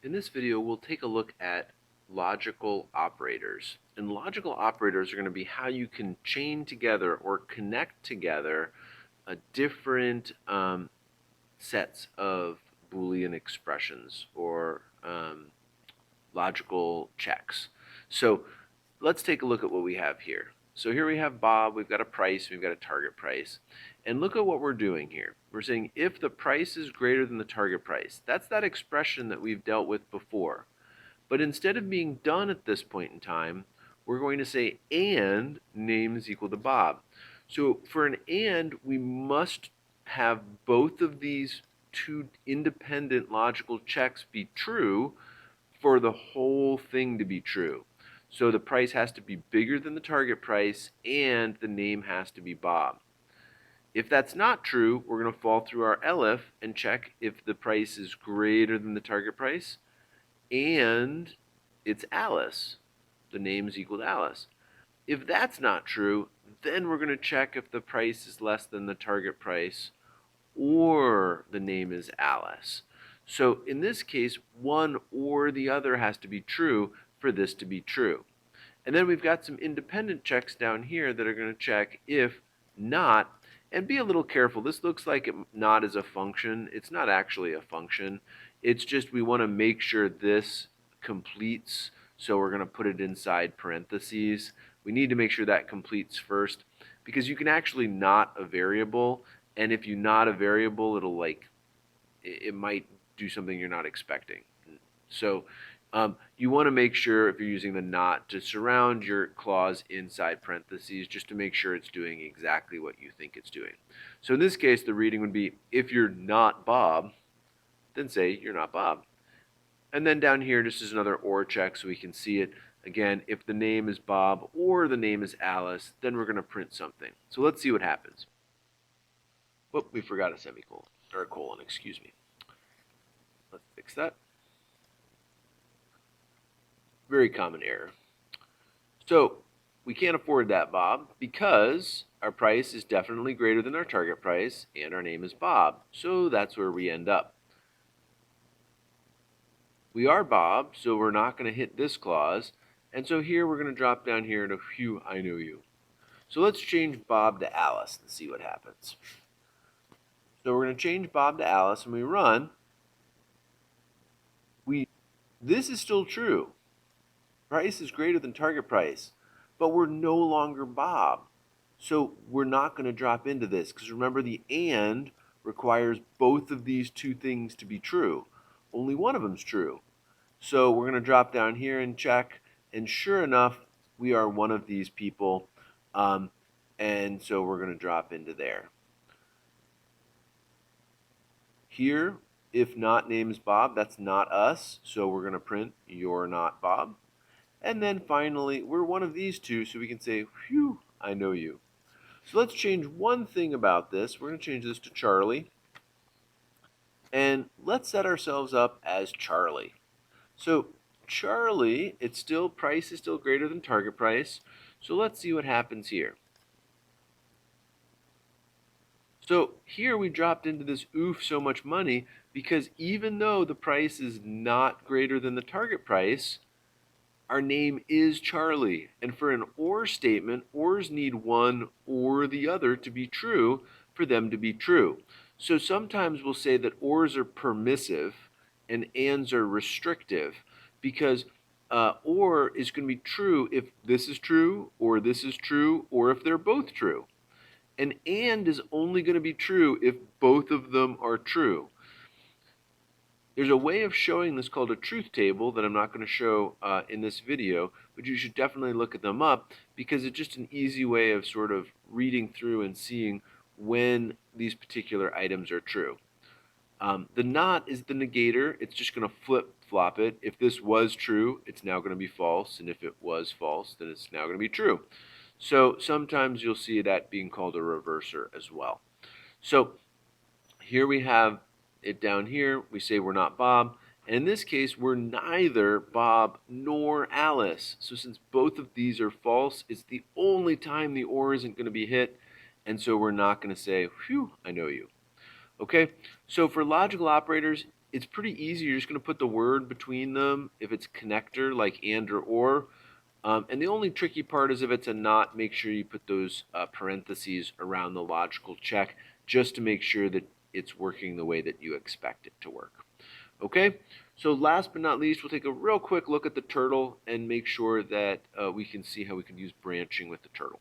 In this video, we'll take a look at logical operators. And logical operators are going to be how you can chain together or connect together different sets of Boolean expressions or logical checks. So let's take a look at what we have here. So here we have Bob, we've got a price, we've got a target price. And look at what we're doing here. We're saying if the price is greater than the target price. That's that expression that we've dealt with before. But instead of being done at this point in time, we're going to say and name is equal to Bob. So for an and, we must have both of these two independent logical checks be true for the whole thing to be true. So the price has to be bigger than the target price and the name has to be Bob. If that's not true, we're going to fall through our elif and check if the price is greater than the target price and it's Alice. The name is equal to Alice. If that's not true, then we're going to check if the price is less than the target price or the name is Alice. So in this case, one or the other has to be true for this to be true. And then we've got some independent checks down here that are going to check if not, and be a little careful. This looks like not is a function. It's not actually a function. It's just we want to make sure this completes, so we're going to put it inside parentheses. We need to make sure that completes first, because you can actually not a variable, and if you not a variable, it might do something you're not expecting. So you want to make sure, if you're using the not, to surround your clause inside parentheses just to make sure it's doing exactly what you think it's doing. So in this case, the reading would be, if you're not Bob, then say you're not Bob. And then down here, just as another or check so we can see it. Again, if the name is Bob or the name is Alice, then we're going to print something. So let's see what happens. Whoop, we forgot a semicolon, or a colon, excuse me. Let's fix that. Very common error. So we can't afford that, Bob, because our price is definitely greater than our target price and our name is Bob. So that's where we end up. We are Bob, so we're not going to hit this clause. And so here we're going to drop down here to phew, I know you. So let's change Bob to Alice and see what happens. So we're going to change Bob to Alice, and we run. This is still true. Price is greater than target price, but we're no longer Bob. So we're not going to drop into this, because remember, the and requires both of these two things to be true. Only one of them's true. So we're going to drop down here and check, and sure enough, we are one of these people, and so we're going to drop into there. Here, if not name is Bob, that's not us, so we're going to print you're not Bob. And then finally, we're one of these two, so we can say, phew, I know you. So let's change one thing about this. We're going to change this to Charlie. And let's set ourselves up as Charlie. So Charlie, price is still greater than target price. So let's see what happens here. So here we dropped into this oof so much money, because even though the price is not greater than the target price, our name is Charlie. And for an or statement, ors need one or the other to be true for them to be true. So sometimes we'll say that ors are permissive and ands are restrictive, because or is going to be true if this is true, or this is true, or if they're both true. And is only going to be true if both of them are true. There's a way of showing this called a truth table that I'm not going to show in this video, but you should definitely look them up, because it's just an easy way of sort of reading through and seeing when these particular items are true. The not is the negator. It's just going to flip-flop it. If this was true, it's now going to be false, and if it was false, then it's now going to be true. So sometimes you'll see that being called a reverser as well. So here we have it down here. We say we're not Bob. And in this case, we're neither Bob nor Alice. So since both of these are false, it's the only time the or isn't going to be hit. And so we're not going to say, phew, I know you. Okay, so for logical operators, it's pretty easy. You're just going to put the word between them if it's connector, like and or. And the only tricky part is if it's a not, make sure you put those parentheses around the logical check just to make sure that it's working the way that you expect it to work. Okay, so last but not least, we'll take a real quick look at the turtle and make sure that we can see how we can use branching with the turtle.